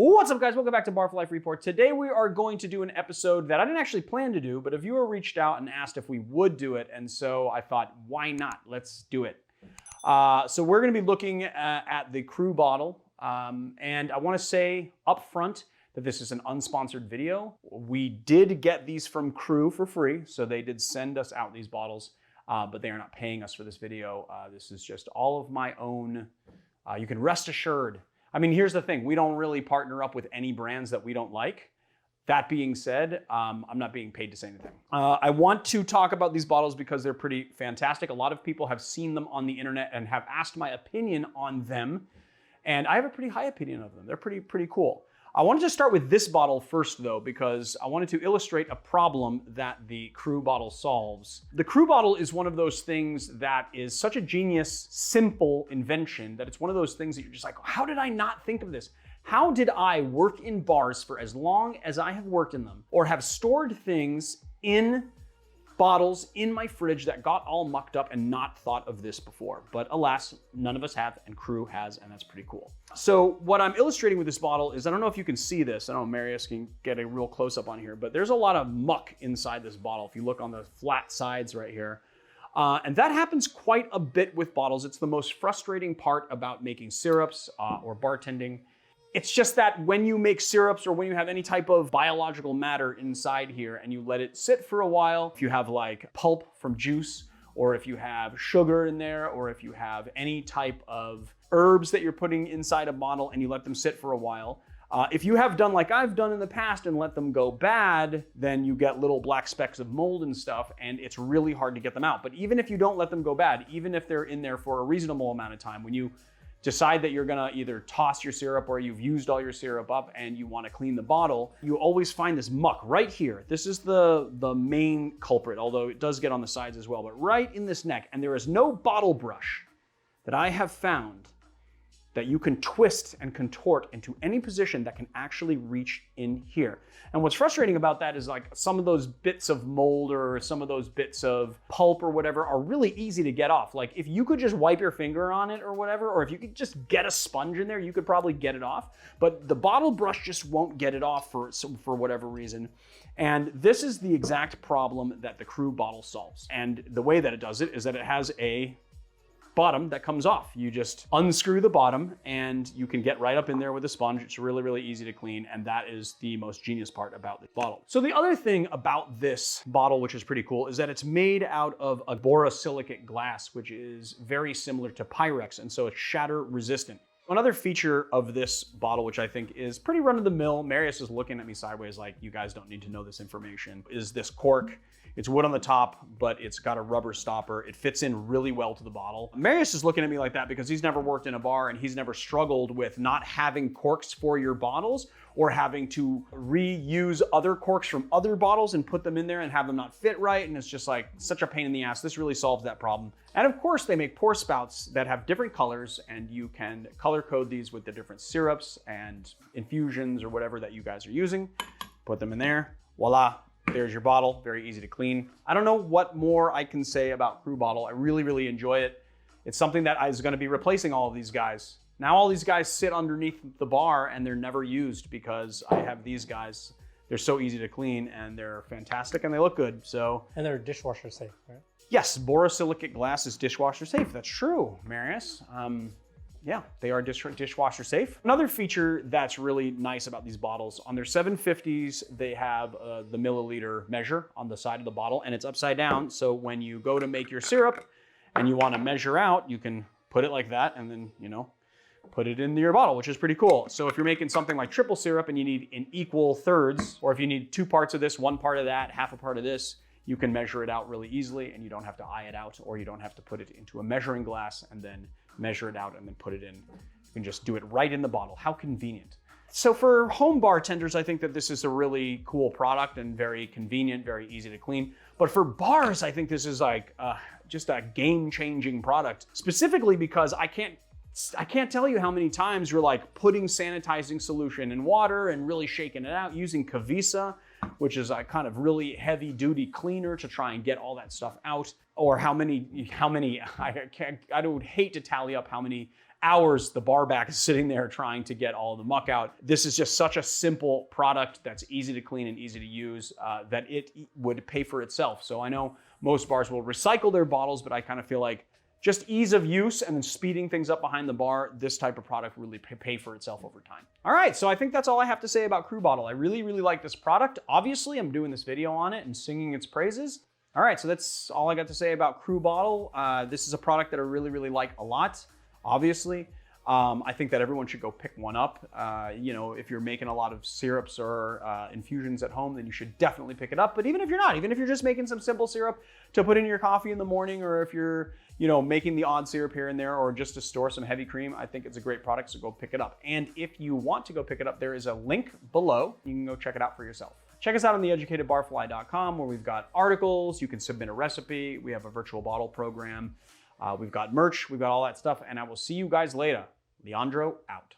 What's up, guys? Welcome back to Bar for Life Report. Today we are going to do an episode that I didn't actually plan to do, but a viewer reached out and asked if we would do it, and so I thought, why not? Let's do it. So we're going to be looking at the Crew bottle, and I want to say up front that this is an unsponsored video. We did get these from Crew for free, so they did send us out these bottles, but they are not paying us for this video. This is just all of my own. You can rest assured. I mean, here's the thing. We don't really partner up with any brands that we don't like. That being said, I'm not being paid to say anything. I want to talk about these bottles because they're pretty fantastic. A lot of people have seen them on the internet and have asked my opinion on them. And I have a pretty high opinion of them. They're pretty cool. I wanted to start with this bottle first, though, because I wanted to illustrate a problem that the Crew bottle solves. The Crew bottle is one of those things that is such a genius, simple invention that it's one of those things that you're just like, how did I not think of this? How did I work in bars for as long as I have worked in them, or have stored things in bottles in my fridge that got all mucked up and not thought of this before? But alas, none of us have, and Crew has, and that's pretty cool. So what I'm illustrating with this bottle is, I don't know if you can see this, I don't know if Marius can get a real close-up on here, but there's a lot of muck inside this bottle if you look on the flat sides right here. And that happens quite a bit with bottles. It's the most frustrating part about making syrups or bartending. It's just that when you make syrups or when you have any type of biological matter inside here and you let it sit for a while, if you have like pulp from juice, or if you have sugar in there, or if you have any type of herbs that you're putting inside a bottle and you let them sit for a while, if you have done like I've done in the past and let them go bad, then you get little black specks of mold and stuff, and it's really hard to get them out. But even if you don't let them go bad, even if they're in there for a reasonable amount of time, when you decide that you're gonna either toss your syrup or you've used all your syrup up and you wanna clean the bottle, you always find this muck right here. This is the main culprit, although it does get on the sides as well, but right in this neck. And there is no bottle brush that I have found that you can twist and contort into any position that can actually reach in here. And what's frustrating about that is like some of those bits of mold or some of those bits of pulp or whatever are really easy to get off. Like if you could just wipe your finger on it or whatever, or if you could just get a sponge in there, you could probably get it off. But the bottle brush just won't get it off for whatever reason. And this is the exact problem that the Crew bottle solves. And the way that it does it is that it has a bottom that comes off. You just unscrew the bottom and you can get right up in there with a sponge. It's really easy to clean, and that is the most genius part about the bottle. So the other thing about this bottle, which is pretty cool, is that it's made out of a borosilicate glass, which is very similar to Pyrex, and so it's shatter resistant. Another feature of this bottle, which I think is pretty run-of-the-mill, Marius is looking at me sideways like, you guys don't need to know this information, is this cork. It's wood on the top, but it's got a rubber stopper. It fits in really well to the bottle. Marius is looking at me like that because he's never worked in a bar and he's never struggled with not having corks for your bottles or having to reuse other corks from other bottles and put them in there and have them not fit right. And it's just like such a pain in the ass. This really solves that problem. And of course, they make pour spouts that have different colors, and you can color code these with the different syrups and infusions or whatever that you guys are using. Put them in there, voila. There's your bottle, very easy to clean. I don't know what more I can say about Crew bottle. I really enjoy it. It's something that is gonna be replacing all of these guys. Now all these guys sit underneath the bar and they're never used because I have these guys. They're so easy to clean and they're fantastic and they look good, so. And they're dishwasher safe, right? Yes, borosilicate glass is dishwasher safe. That's true, Marius. Yeah, they are dishwasher safe. Another feature that's really nice about these bottles, on their 750s, they have the milliliter measure on the side of the bottle, and it's upside down. So when you go to make your syrup and you want to measure out, you can put it like that and then, you know, put it into your bottle, which is pretty cool. So if you're making something like triple syrup and you need in equal thirds, or if you need 2 parts of this, 1 part of that, half a part of this, you can measure it out really easily and you don't have to eye it out, or you don't have to put it into a measuring glass and then measure it out and then put it in. You can just do it right in the bottle. How convenient. So for home bartenders, I think that this is a really cool product and very convenient, very easy to clean. But for bars, I think this is like just a game-changing product, specifically because I can't tell you how many times you're like putting sanitizing solution in water and really shaking it out using Cavisa, which is a kind of really heavy duty cleaner to try and get all that stuff out. Or how many, I would hate to tally up how many hours the bar back is sitting there trying to get all the muck out. This is just such a simple product that's easy to clean and easy to use that it would pay for itself. So I know most bars will recycle their bottles, but I kind of feel like just ease of use and then speeding things up behind the bar, this type of product really pay for itself over time. All right, so I think that's all I have to say about Crew Bottle. I really, really like this product. Obviously, I'm doing this video on it and singing its praises. All right, so that's all I got to say about Crew Bottle. This is a product that I really, really like a lot, obviously. I think that everyone should go pick one up. You know, if you're making a lot of syrups or infusions at home, then you should definitely pick it up. But even if you're not, even if you're just making some simple syrup to put in your coffee in the morning, or if you're, you know, making the odd syrup here and there, or just to store some heavy cream, I think it's a great product, so go pick it up. And if you want to go pick it up, there is a link below. You can go check it out for yourself. Check us out on theeducatedbarfly.com, where we've got articles, you can submit a recipe, we have a virtual bottle program, we've got merch, we've got all that stuff, and I will see you guys later. Leandro out.